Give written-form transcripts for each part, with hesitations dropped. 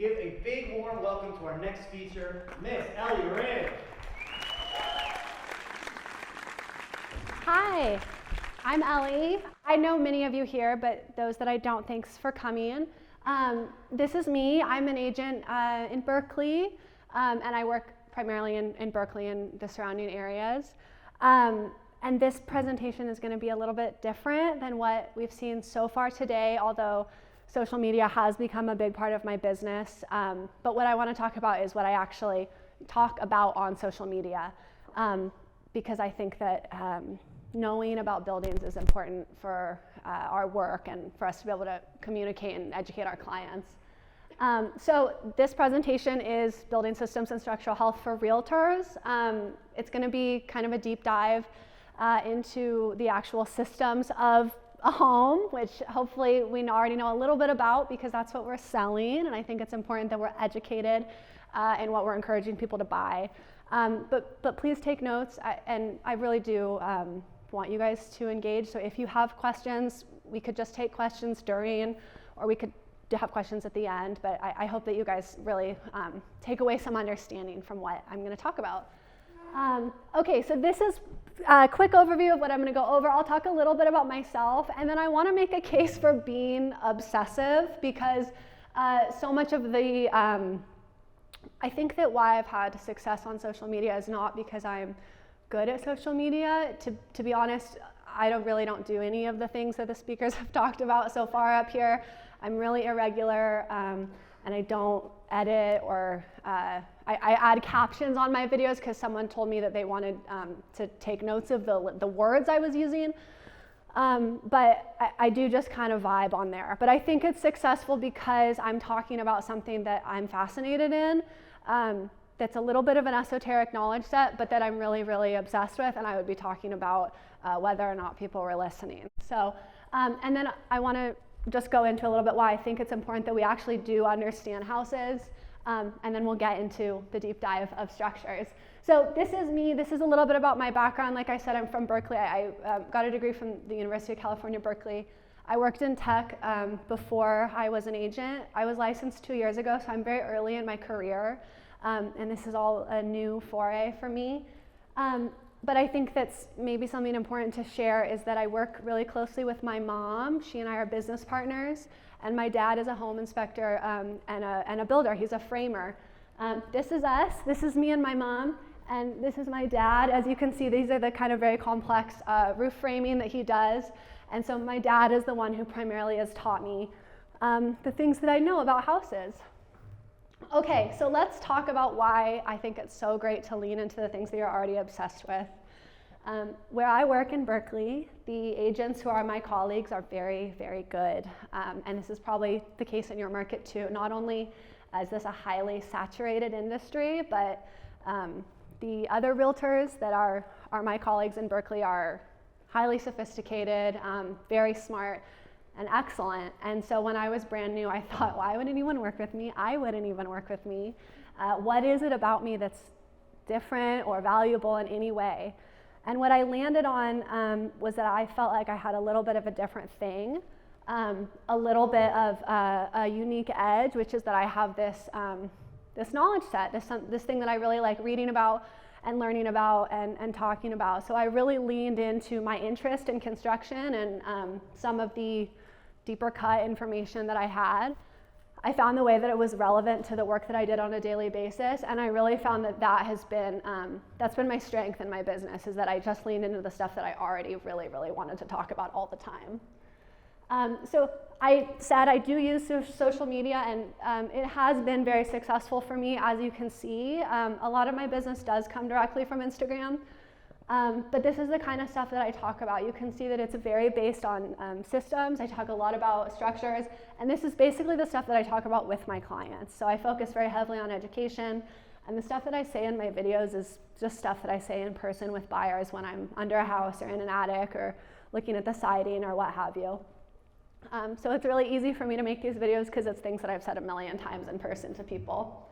give a big warm welcome to our next feature, Miss Ellie Ridge. Hi, I'm Ellie. I know many of you here, but those that I don't, thanks for coming. This is me. I'm an agent in Berkeley, and I work primarily in Berkeley and the surrounding areas. And this presentation is going to be a little bit different than what we've seen so far today, although social media has become a big part of my business. But what I want to talk about is what I actually talk about on social media, because I think that knowing about buildings is important for our work and for us to be able to communicate and educate our clients. So this presentation is Building Systems and Structural Health for Realtors. It's going to be kind of a deep dive into the actual systems of a home, which hopefully we already know a little bit about because that's what we're selling, and I think it's important that we're educated in what we're encouraging people to buy. But please take notes, and I really do want you guys to engage. So if you have questions, we could just take questions during, or we could have questions at the end, but I hope that you guys really take away some understanding from what I'm going to talk about. Okay, so this is a quick overview of what I'm going to go over. I'll talk a little bit about myself, and then I want to make a case for being obsessive, because so much of the, I think that why I've had success on social media is not because I'm good at social media. To be honest, I really don't do any of the things that the speakers have talked about so far up here. I'm really irregular, and I don't edit, or I add captions on my videos because someone told me that they wanted to take notes of the words I was using. But I do just kind of vibe on there. But I think it's successful because I'm talking about something that I'm fascinated in, that's a little bit of an esoteric knowledge set, but that I'm really, really obsessed with, and I would be talking about whether or not people were listening. So, and then I want to just go into a little bit why I think it's important that we actually do understand houses, and then we'll get into the deep dive of structures. So this is me. This is a little bit about my background. Like I said, I'm from Berkeley. I got a degree from the University of California, Berkeley. I worked in tech before I was an agent. I was licensed 2 years ago, so I'm very early in my career, and this is all a new foray for me. But I think that's maybe something important to share is that I work really closely with my mom. She and I are business partners, and my dad is a home inspector and a builder. He's a framer. This is us. This is me and my mom, and this is my dad. As you can see, these are the kind of very complex roof framing that he does, and so my dad is the one who primarily has taught me the things that I know about houses. Okay, so let's talk about why I think it's so great to lean into the things that you're already obsessed with. Where I work in Berkeley, the agents who are my colleagues are very, very good. And this is probably the case in your market too. Not only is this a highly saturated industry, but the other realtors that are my colleagues in Berkeley are highly sophisticated, very smart, and excellent. And so when I was brand new, I thought, why would anyone work with me? I wouldn't even work with me. What is it about me that's different or valuable in any way? And what I landed on was that I felt like I had a little bit of a different thing, a little bit of a unique edge, which is that I have this knowledge set, this thing that I really like reading about and learning about and talking about. So I really leaned into my interest in construction and some of the deeper cut information that I had. I found the way that it was relevant to the work that I did on a daily basis, and I really found that has been, that's been my strength in my business, is that I just leaned into the stuff that I already really, really wanted to talk about all the time. So I said I do use social media, and it has been very successful for me, as you can see. A lot of my business does come directly from Instagram. But this is the kind of stuff that I talk about. You can see that it's very based on systems. I talk a lot about structures, and this is basically the stuff that I talk about with my clients. So I focus very heavily on education, and the stuff that I say in my videos is just stuff that I say in person with buyers when I'm under a house or in an attic or looking at the siding or what have you. So it's really easy for me to make these videos because it's things that I've said a million times in person to people.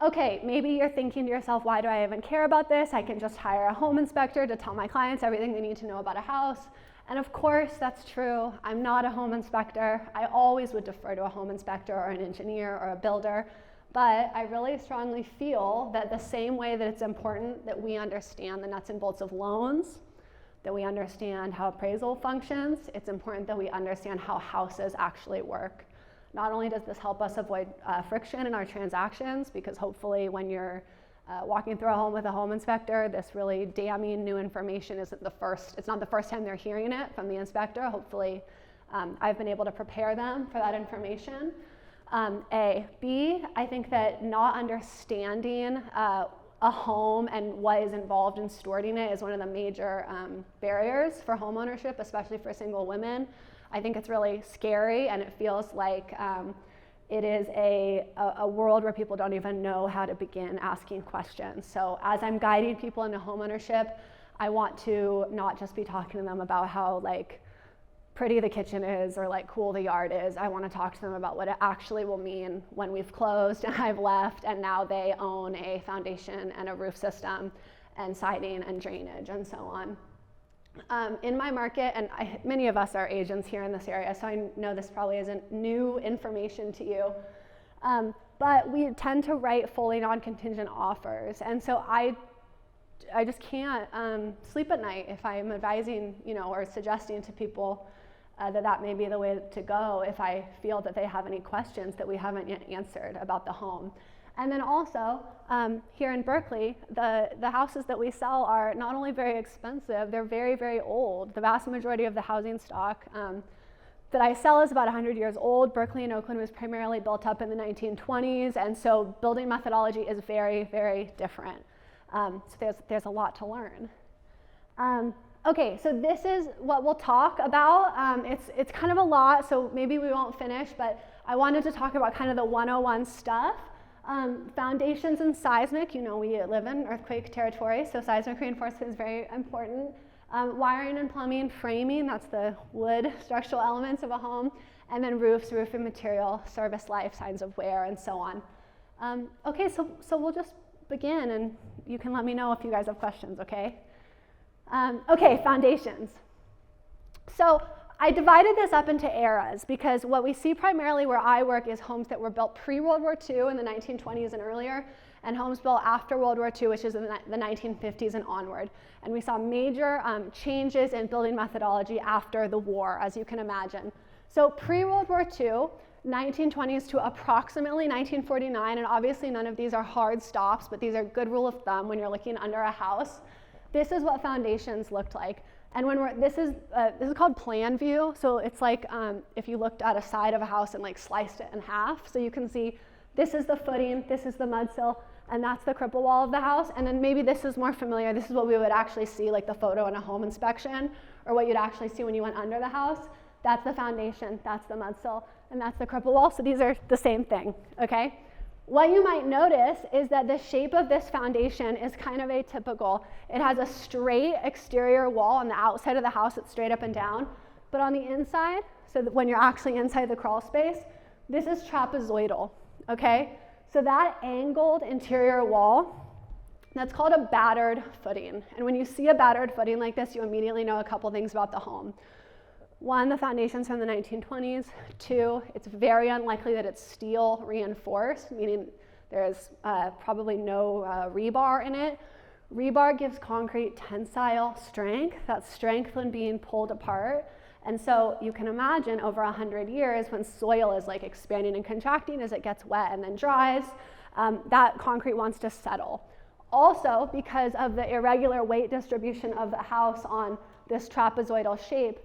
Okay, maybe you're thinking to yourself, why do I even care about this? I can just hire a home inspector to tell my clients everything they need to know about a house, And of course, that's true. I'm not a home inspector. I always would defer to a home inspector or an engineer or a builder. But I really strongly feel that the same way that it's important that we understand the nuts and bolts of loans, that we understand how appraisal functions, it's important that we understand how houses actually work. Not only does this help us avoid friction in our transactions, because hopefully when you're walking through a home with a home inspector, this really damning new information it's not the first time they're hearing it from the inspector. Hopefully I've been able to prepare them for that information. B, I think that not understanding a home and what is involved in stewarding it is one of the major barriers for home ownership, especially for single women. I think it's really scary, and it feels like it is a world where people don't even know how to begin asking questions. So as I'm guiding people into home ownership, I want to not just be talking to them about how like pretty the kitchen is or like cool the yard is. I want to talk to them about what it actually will mean when we've closed and I've left and now they own a foundation and a roof system and siding and drainage and so on. In my market, and many of us are agents here in this area, so I know this probably isn't new information to you, but we tend to write fully non-contingent offers, and so I just can't sleep at night if I'm advising, or suggesting to people that may be the way to go if I feel that they have any questions that we haven't yet answered about the home. And then also, here in Berkeley, the houses that we sell are not only very expensive, they're very, very old. The vast majority of the housing stock that I sell is about 100 years old. Berkeley and Oakland was primarily built up in the 1920s, and so building methodology is very, very different. So there's a lot to learn. Okay, so this is what we'll talk about. It's kind of a lot, so maybe we won't finish, but I wanted to talk about kind of the 101 stuff. Foundations and seismic, we live in earthquake territory, so seismic reinforcement is very important. Wiring and plumbing, framing, that's the wood structural elements of a home, and then roofs, roofing material, service life, signs of wear, and so on. Okay, so we'll just begin, and you can let me know if you guys have questions, okay? Okay, foundations. So I divided this up into eras because what we see primarily where I work is homes that were built pre-World War II in the 1920s and earlier, and homes built after World War II, which is in the 1950s and onward. And we saw major changes in building methodology after the war, as you can imagine. So pre-World War II, 1920s to approximately 1949, and obviously none of these are hard stops, but these are good rule of thumb when you're looking under a house. This is what foundations looked like. And when this is called plan view. So it's like if you looked at a side of a house and like sliced it in half. So you can see this is the footing, this is the mud sill, and that's the cripple wall of the house. And then maybe this is more familiar. This is what we would actually see, like the photo in a home inspection, or what you'd actually see when you went under the house. That's the foundation, that's the mud sill, and that's the cripple wall. So these are the same thing, okay? What you might notice is that the shape of this foundation is kind of atypical. It has a straight exterior wall on the outside of the house. It's straight up and down. But on the inside, so that when you're actually inside the crawl space, this is trapezoidal, okay? So that angled interior wall, that's called a battered footing. And when you see a battered footing like this, you immediately know a couple things about the home. One, the foundation's from the 1920s. Two, it's very unlikely that it's steel reinforced, meaning there's probably no rebar in it. Rebar gives concrete tensile strength. That's strength when being pulled apart. And so you can imagine over 100 years when soil is like expanding and contracting as it gets wet and then dries, that concrete wants to settle. Also, because of the irregular weight distribution of the house on this trapezoidal shape,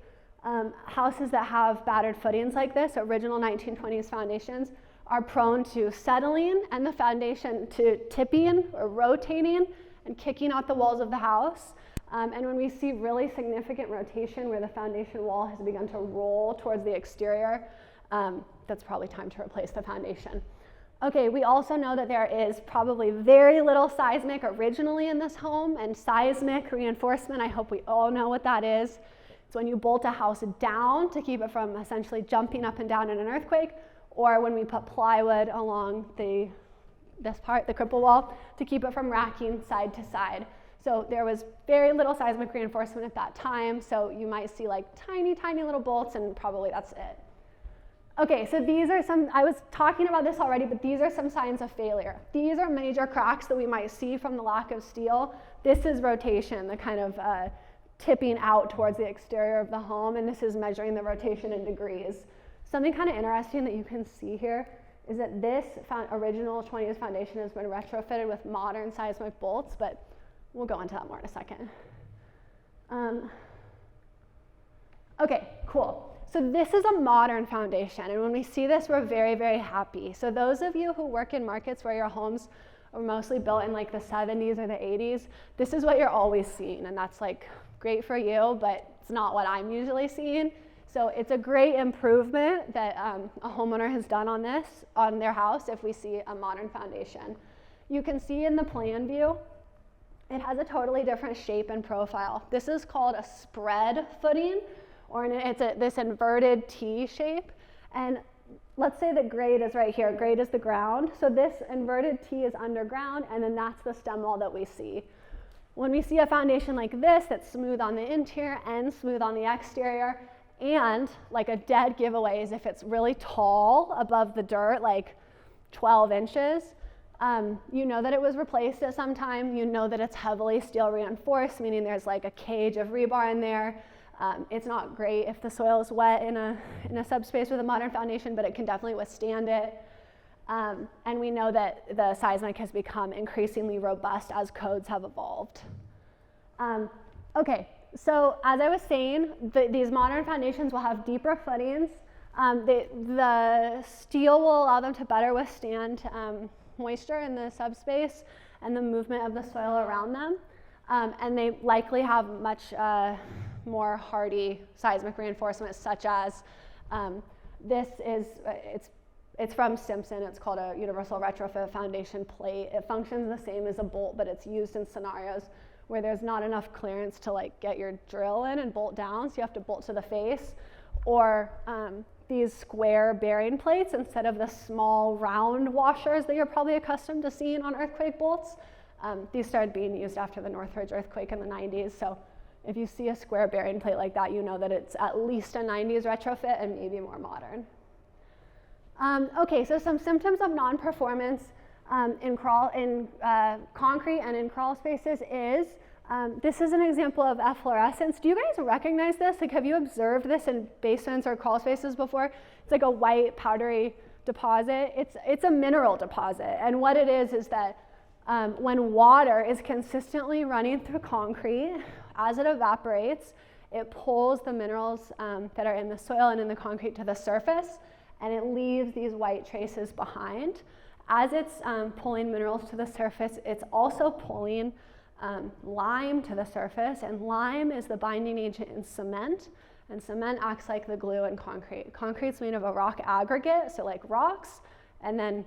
houses that have battered footings like this, original 1920s foundations, are prone to settling and the foundation to tipping or rotating and kicking out the walls of the house. And when we see really significant rotation where the foundation wall has begun to roll towards the exterior, that's probably time to replace the foundation. Okay, we also know that there is probably very little seismic originally in this home, and seismic reinforcement, I hope we all know what that is. It's when you bolt a house down to keep it from essentially jumping up and down in an earthquake, or when we put plywood along this part, the cripple wall, to keep it from racking side to side. So there was very little seismic reinforcement at that time, so you might see like tiny, tiny little bolts, and probably that's it. Okay, so these are some, I was talking about this already, but these are some signs of failure. These are major cracks that we might see from the lack of steel. This is rotation, the kind of tipping out towards the exterior of the home, and this is measuring the rotation in degrees. Something kind of interesting that you can see here is that this original 20s foundation has been retrofitted with modern seismic bolts, but we'll go into that more in a second. Okay, cool. So this is a modern foundation, and when we see this, we're very, very happy. So those of you who work in markets where your homes are mostly built in like the 70s or the 80s, this is what you're always seeing, and that's like great for you, but it's not what I'm usually seeing. So it's a great improvement that a homeowner has done on this, on their house, if we see a modern foundation. You can see in the plan view, it has a totally different shape and profile. This is called a spread footing, or it's this inverted T shape. And let's say that grade is right here. Grade is the ground. So this inverted T is underground, and then that's the stem wall that we see. When we see a foundation like this that's smooth on the interior and smooth on the exterior, and like a dead giveaway is if it's really tall above the dirt, like 12 inches, you know that it was replaced at some time. You know that it's heavily steel reinforced, meaning there's like a cage of rebar in there. It's not great if the soil is wet in a subspace with a modern foundation, but it can definitely withstand it. And we know that the seismic has become increasingly robust as codes have evolved. Okay, so as I was saying, these modern foundations will have deeper footings. The steel will allow them to better withstand moisture in the subspace and the movement of the soil around them. And they likely have much more hardy seismic reinforcement, such as it's from Simpson. It's called a universal retrofit foundation plate. It functions the same as a bolt, but it's used in scenarios where there's not enough clearance to like get your drill in and bolt down, so you have to bolt to the face. Or these square bearing plates instead of the small round washers that you're probably accustomed to seeing on earthquake bolts. These started being used after the Northridge earthquake in the 90s, so if you see a square bearing plate like that, you know that it's at least a 90s retrofit and maybe more modern. Okay, so some symptoms of non-performance in concrete and in crawl spaces is, this is an example of efflorescence. Do you guys recognize this? Like, have you observed this in basements or crawl spaces before? It's like a white powdery deposit. It's a mineral deposit, and what it is that when water is consistently running through concrete, as it evaporates, it pulls the minerals that are in the soil and in the concrete to the surface, and it leaves these white traces behind. As it's pulling minerals to the surface, it's also pulling lime to the surface, and lime is the binding agent in cement, and cement acts like the glue in concrete. Concrete's made of a rock aggregate, so like rocks, and then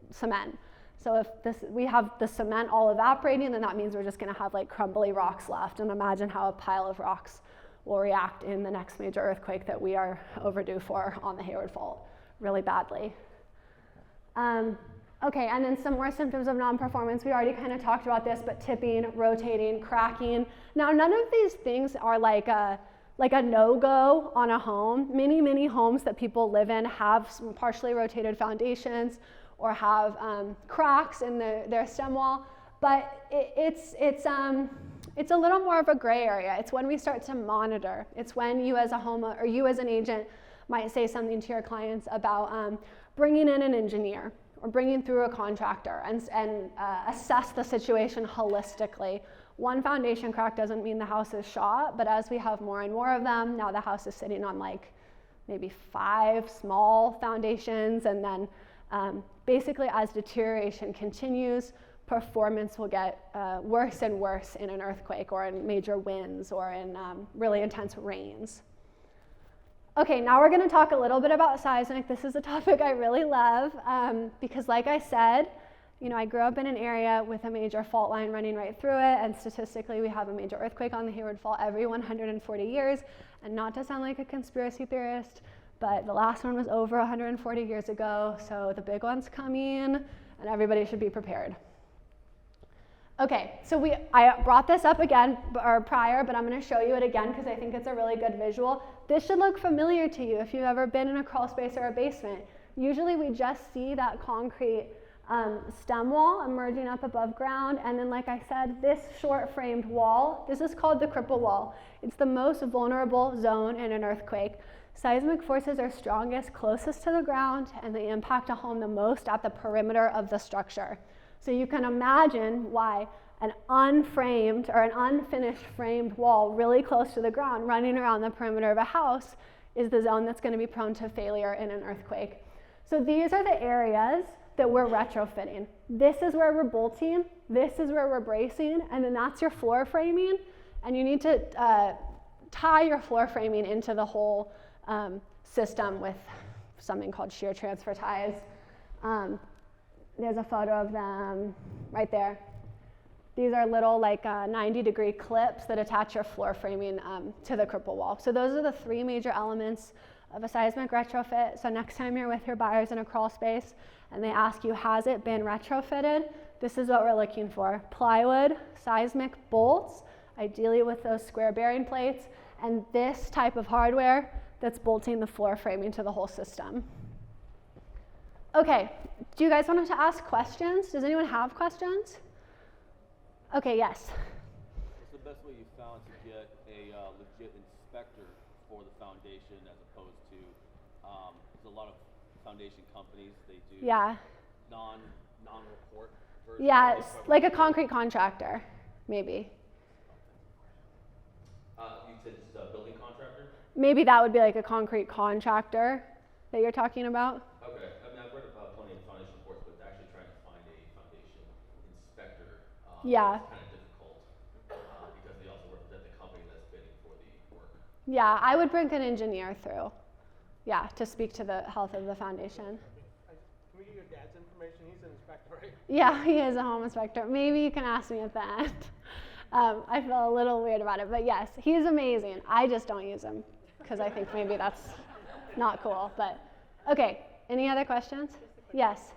cement. So if we have the cement all evaporating, then that means we're just going to have like crumbly rocks left. And imagine how a pile of rocks will react in the next major earthquake that we are overdue for on the Hayward Fault really badly. Okay, and then some more symptoms of non-performance. We already kind of talked about this, but tipping, rotating, cracking. Now, none of these things are like a no-go on a home. Many homes that people live in have some partially rotated foundations or have cracks in their stem wall, but it's a little more of a gray area. It's when we start to monitor. It's when you as a homeowner or you as an agent might say something to your clients about bringing in an engineer or bringing through a contractor and assess the situation holistically. One foundation crack doesn't mean the house is shot, but as we have more and more of them, now the house is sitting on like maybe 5 small foundations, and then basically as deterioration continues, performance will get worse and worse in an earthquake or in major winds or in really intense rains. Okay, now we're going to talk a little bit about seismic. This is a topic I really love because, like I said, you know, I grew up in an area with a major fault line running right through it, and statistically we have a major earthquake on the Hayward Fault every 140 years. And not to sound like a conspiracy theorist, but the last one was over 140 years ago, so the big one's coming, and everybody should be prepared. Okay, so I brought this up again or prior, but I'm going to show you it again because I think it's a really good visual. This should look familiar to you if you've ever been in a crawl space or a basement. Usually we just see that concrete stem wall emerging up above ground, and then like I said, this short framed wall, this is called the cripple wall. It's the most vulnerable zone in an earthquake. Seismic forces are strongest closest to the ground, and they impact a home the most at the perimeter of the structure. So you can imagine why an unframed or an unfinished framed wall really close to the ground running around the perimeter of a house is the zone that's going to be prone to failure in an earthquake. So these are the areas that we're retrofitting. This is where we're bolting, this is where we're bracing, and then that's your floor framing, and you need to tie your floor framing into the whole system with something called shear transfer ties. There's a photo of them right there. These are little like 90-degree clips that attach your floor framing to the cripple wall. So those are the three major elements of a seismic retrofit. So next time you're with your buyers in a crawl space and they ask you, has it been retrofitted? This is what we're looking for. Plywood, seismic bolts, ideally with those square bearing plates, and this type of hardware that's bolting the floor framing to the whole system. Okay, do you guys want to ask questions? Does anyone have questions? Okay, yes. What's the best way you found to get a legit inspector for the foundation as opposed to, there's a lot of foundation companies, they do non-report version? Yeah, like a concrete contractor, maybe. You said just a building contractor? Maybe that would be like a concrete contractor that you're talking about. Okay, I mean, I've read about plenty of foundation reports, but actually trying to find a foundation inspector Yeah. is kind of difficult because they also represent the company that's bidding for the work. Yeah, I would bring an engineer through, yeah, to speak to the health of the foundation. Can we get your dad's information? He's an inspector, right? Yeah, he is a home inspector. Maybe you can ask me at the end. I feel a little weird about it, but yes, he's amazing. I just don't use him because I think maybe that's not cool, but okay. Any other questions? Yes.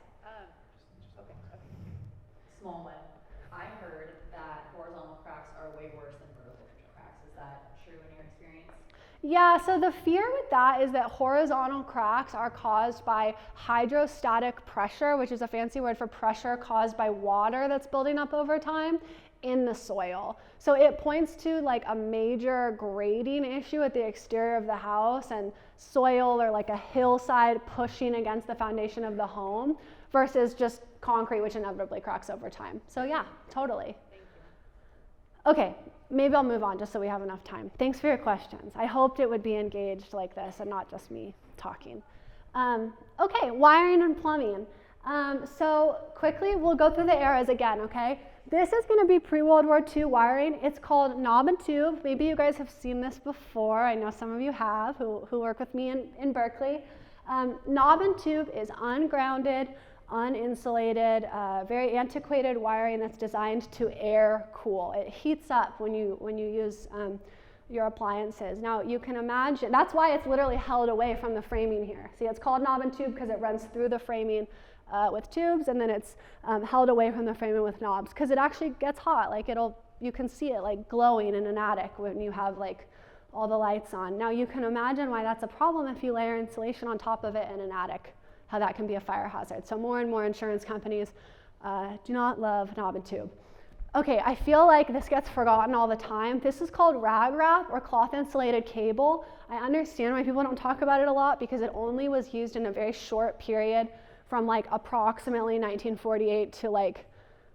Small one. I heard that horizontal cracks are way worse than vertical cracks. Is that true in your experience? Yeah, so the fear with that is that horizontal cracks are caused by hydrostatic pressure, which is a fancy word for pressure caused by water that's building up over time in the soil. So it points to like a major grading issue at the exterior of the house and soil or like a hillside pushing against the foundation of the home versus just concrete, which inevitably cracks over time. So yeah, totally. Thank you. Okay, maybe I'll move on just so we have enough time. Thanks for your questions. I hoped it would be engaged like this and not just me talking. Okay, wiring and plumbing. So quickly, we'll go through the eras again, okay? This is going to be pre-World War II wiring. It's called knob and tube. Maybe you guys have seen this before. I know some of you have who work with me in Berkeley. Knob and tube is ungrounded, uninsulated, very antiquated wiring that's designed to air cool. It heats up when you use your appliances. Now you can imagine, that's why it's literally held away from the framing here. See, it's called knob and tube because it runs through the framing with tubes, and then it's held away from the framing with knobs because it actually gets hot. Like you can see it like glowing in an attic when you have like all the lights on. Now you can imagine why that's a problem if you layer insulation on top of it in an attic, how that can be a fire hazard. So more and more insurance companies do not love knob and tube. Okay, I feel like this gets forgotten all the time. This is called rag wrap or cloth insulated cable. I understand why people don't talk about it a lot because it only was used in a very short period from like approximately 1948 to like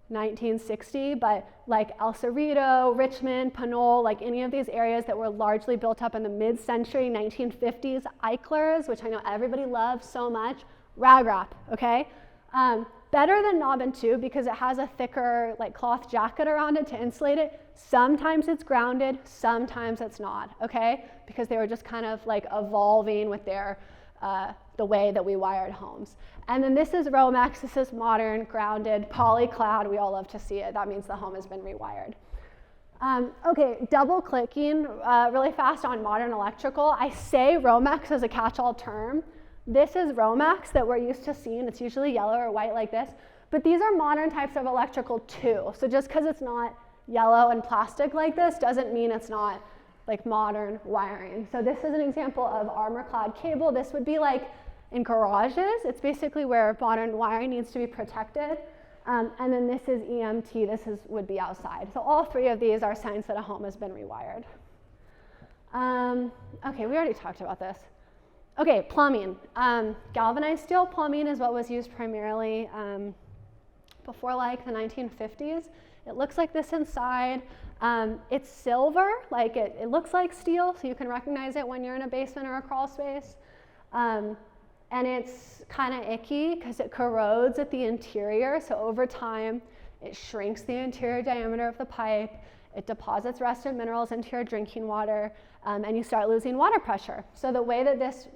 1960, but like El Cerrito, Richmond, Pinole, like any of these areas that were largely built up in the mid-century 1950s, Eichlers, which I know everybody loves so much, rag wrap, okay? Better than knob and tube because it has a thicker like cloth jacket around it to insulate it. Sometimes it's grounded, sometimes it's not, okay? Because they were just kind of like evolving with their the way that we wired homes. And then this is Romex. This is modern, grounded, polyclad. We all love to see it. That means the home has been rewired. Okay, double clicking really fast on modern electrical. I say Romex as a catch-all term, This is Romex that we're used to seeing. It's usually yellow or white like this, but these are modern types of electrical too. So just because it's not yellow and plastic like this doesn't mean it's not like modern wiring. So this is an example of armor-clad cable. This would be like in garages. It's basically where modern wiring needs to be protected. And then this is EMT. Would be outside. So all three of these are signs that a home has been rewired. Okay, we already talked about this. Okay, plumbing. Galvanized steel plumbing is what was used primarily before like the 1950s. It looks like this inside. It's silver, like it looks like steel, so you can recognize it when you're in a basement or a crawl space. And it's kind of icky because it corrodes at the interior, so over time it shrinks the interior diameter of the pipe, it deposits rusted minerals into your drinking water, and you start losing water pressure. So the way that this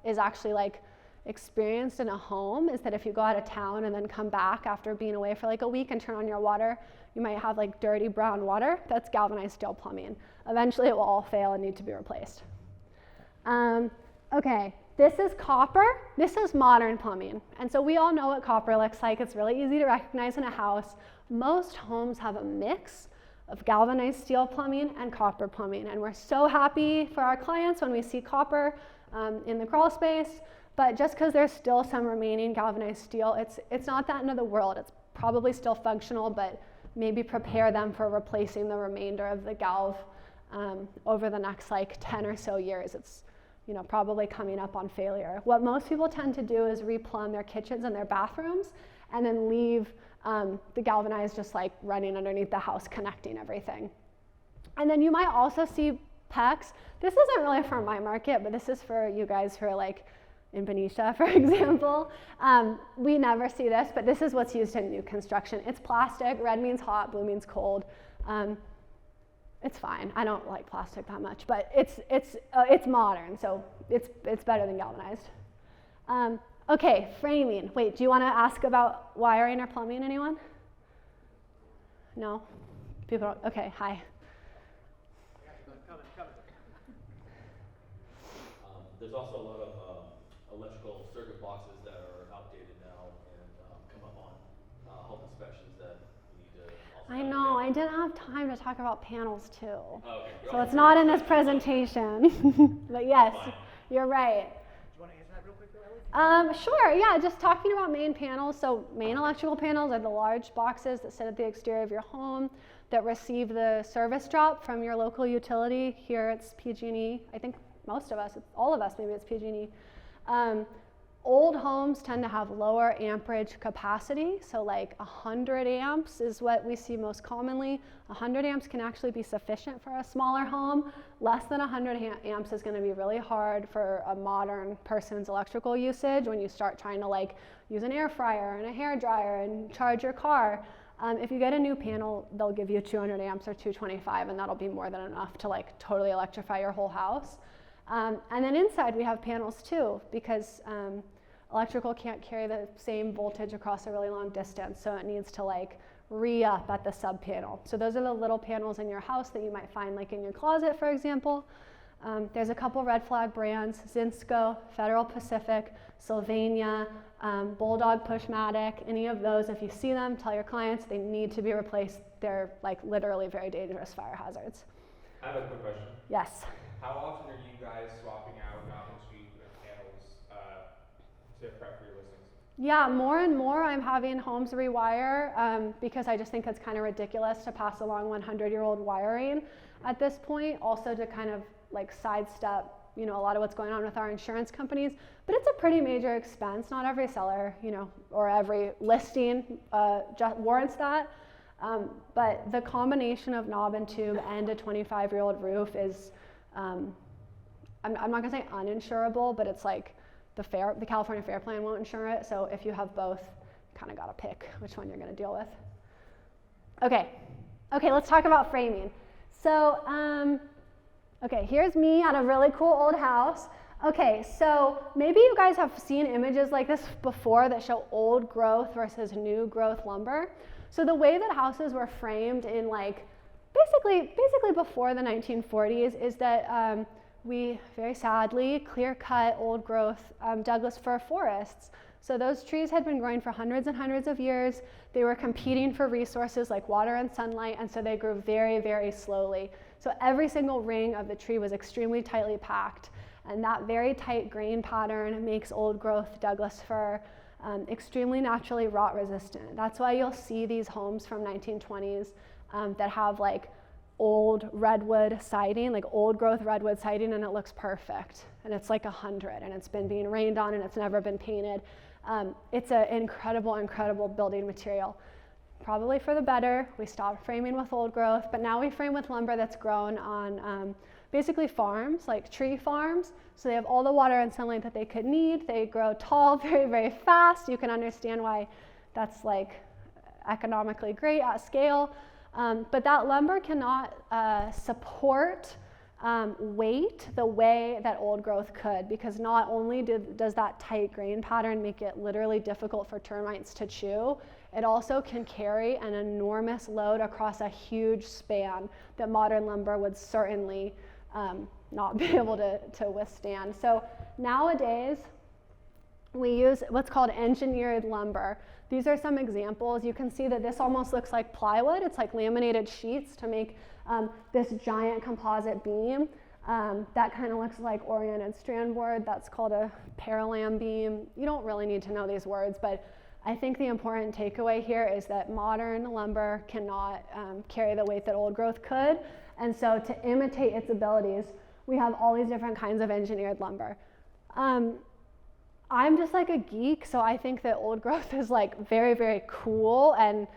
is actually like experienced in a home is that if you go out of town and then come back after being away for like a week and turn on your water, you might have like dirty brown water. That's galvanized steel plumbing. Eventually it will all fail and need to be replaced. Okay, this is copper. This is modern plumbing. And so we all know what copper looks like. It's really easy to recognize in a house. Most homes have a mix of galvanized steel plumbing and copper plumbing. And we're so happy for our clients when we see copper in the crawl space. But just because there's still some remaining galvanized steel, it's not that end of the world. It's probably still functional, but maybe prepare them for replacing the remainder of the galv over the next like 10 or so years. It's probably coming up on failure. What most people tend to do is replumb their kitchens and their bathrooms and then leave the galvanized just like running underneath the house, connecting everything. And then you might also see PEX. This isn't really for my market, but this is for you guys who are like in Benicia, for example. We never see this, but this is what's used in new construction. It's plastic. Red means hot, blue means cold. It's fine. I don't like plastic that much, but it's modern, so it's better than galvanized. Okay, framing. Wait, do you want to ask about wiring or plumbing, anyone? No? People don't? Okay, hi. There's also a lot of electrical circuit boxes that are outdated now and come up on home inspections that we need to also I know, I didn't have time to talk about panels too. Okay, so it's not in this presentation. But yes, you're right. Do you want to answer that real quick, Ellie? Sure, yeah, just talking about main panels. So main electrical panels are the large boxes that sit at the exterior of your home that receive the service drop from your local utility. Here it's PG&E. I think most of us, all of us, maybe it's PG&E. Old homes tend to have lower amperage capacity, so like 100 amps is what we see most commonly. 100 amps can actually be sufficient for a smaller home. Less than 100 amps is going to be really hard for a modern person's electrical usage when you start trying to like use an air fryer and a hair dryer and charge your car. If you get a new panel, they'll give you 200 amps or 225, and that'll be more than enough to like totally electrify your whole house. And then inside we have panels too, because electrical can't carry the same voltage across a really long distance, so it needs to like re-up at the sub panel. So those are the little panels in your house that you might find like in your closet, for example. There's a couple red flag brands: Zinsco, Federal Pacific, Sylvania, Bulldog Pushmatic. Any of those, if you see them, tell your clients they need to be replaced. They're like literally very dangerous fire hazards. I have a quick question. Yes. How often are you guys swapping out mountain suite panels to prep for your listings? Yeah, more and more I'm having homes rewire because I just think it's kind of ridiculous to pass along 100-year-old wiring at this point. Also to kind of like sidestep, a lot of what's going on with our insurance companies. But it's a pretty major expense. Not every seller, or every listing just warrants that. But the combination of knob and tube and a 25-year-old roof is, I'm not gonna say uninsurable, but it's like the California Fair Plan won't insure it. So if you have both, you kind of gotta pick which one you're gonna deal with. Okay, let's talk about framing. So, okay, here's me at a really cool old house. Okay, so maybe you guys have seen images like this before that show old growth versus new growth lumber. So the way that houses were framed in like basically before the 1940s is that we very sadly clear-cut old-growth Douglas fir forests. So those trees had been growing for hundreds and hundreds of years. They were competing for resources like water and sunlight, and so they grew very, very slowly. So every single ring of the tree was extremely tightly packed, and that very tight grain pattern makes old-growth Douglas fir extremely naturally rot resistant. That's why you'll see these homes from 1920s that have like old redwood siding, like old growth redwood siding, and it looks perfect. And it's like 100, and it's been being rained on, and it's never been painted. It's an incredible, incredible building material. Probably for the better. We stopped framing with old growth, but now we frame with lumber that's grown on basically farms, like tree farms. So they have all the water and sunlight that they could need. They grow tall very, very fast. You can understand why that's like economically great at scale. But that lumber cannot support weight the way that old growth could, because not only does that tight grain pattern make it literally difficult for termites to chew, it also can carry an enormous load across a huge span that modern lumber would certainly not be able to withstand. So nowadays, we use what's called engineered lumber. These are some examples. You can see that this almost looks like plywood. It's like laminated sheets to make this giant composite beam. That kind of looks like oriented strand board. That's called a parallam beam. You don't really need to know these words, but I think the important takeaway here is that modern lumber cannot carry the weight that old growth could. And so to imitate its abilities, we have all these different kinds of engineered lumber. I'm just like a geek, so I think that old growth is like very, very cool, and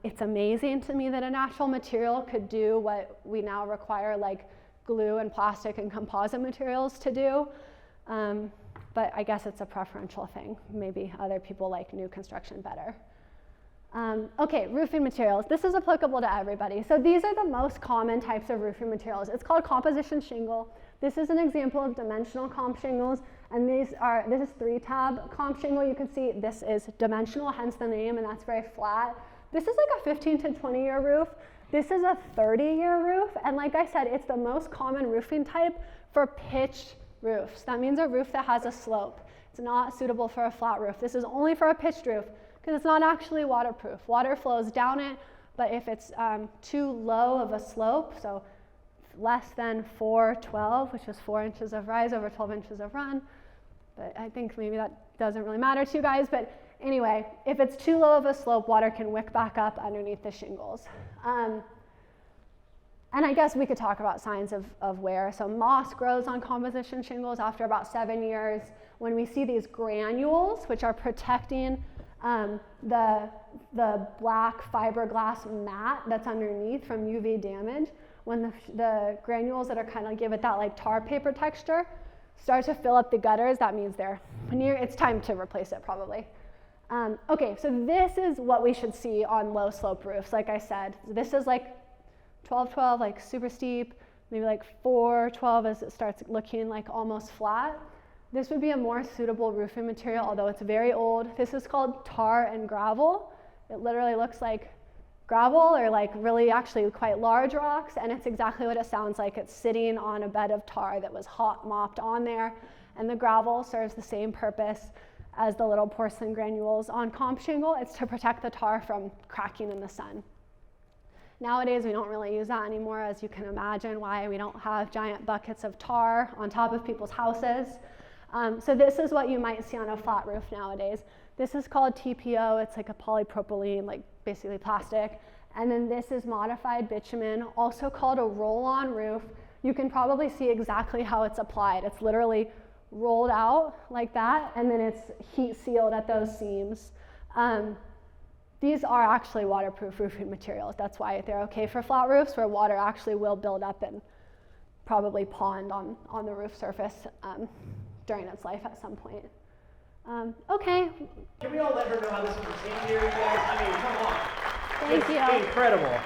it's amazing to me that a natural material could do what we now require like glue and plastic and composite materials to do. But I guess it's a preferential thing. Maybe other people like new construction better. Okay, roofing materials. This is applicable to everybody. So these are the most common types of roofing materials. It's called composition shingle. This is an example of dimensional comp shingles, and this is 3-tab comp shingle. You can see this is dimensional, hence the name, and that's very flat. This is like a 15 to 20-year roof. This is a 30-year roof, and like I said, it's the most common roofing type for pitched roofs. That means a roof that has a slope. It's not suitable for a flat roof. This is only for a pitched roof because it's not actually waterproof. Water flows down it, but if it's too low of a slope, so less than 412, which is 4 inches of rise over 12 inches of run, but I think maybe that doesn't really matter to you guys, but anyway, if it's too low of a slope, water can wick back up underneath the shingles. And I guess we could talk about signs of wear. So moss grows on composition shingles after about 7 years. When we see these granules, which are protecting the black fiberglass mat that's underneath from UV damage, when the granules that are kind of give it that like tar paper texture start to fill up the gutters, that means it's time to replace it probably. Okay, so this is what we should see on low slope roofs. Like I said, this is like 12-12, like super steep, maybe like 4-12 as it starts looking like almost flat. This would be a more suitable roofing material, although it's very old. This is called tar and gravel. It literally looks like gravel or like really actually quite large rocks, and it's exactly what it sounds like. It's sitting on a bed of tar that was hot mopped on there, and the gravel serves the same purpose as the little porcelain granules on comp shingle. It's to protect the tar from cracking in the sun. Nowadays, we don't really use that anymore, as you can imagine why we don't have giant buckets of tar on top of people's houses. So this is what you might see on a flat roof nowadays. This is called TPO. It's like a polypropylene, like basically plastic. And then this is modified bitumen, also called a roll-on roof. You can probably see exactly how it's applied. It's literally rolled out like that, and then it's heat sealed at those seams. These are actually waterproof roofing materials. That's why they're okay for flat roofs, where water actually will build up and probably pond on the roof surface during its life at some point. Okay. Can we all let her know how this continues here, you guys? I mean, come on. Thank you. Incredible.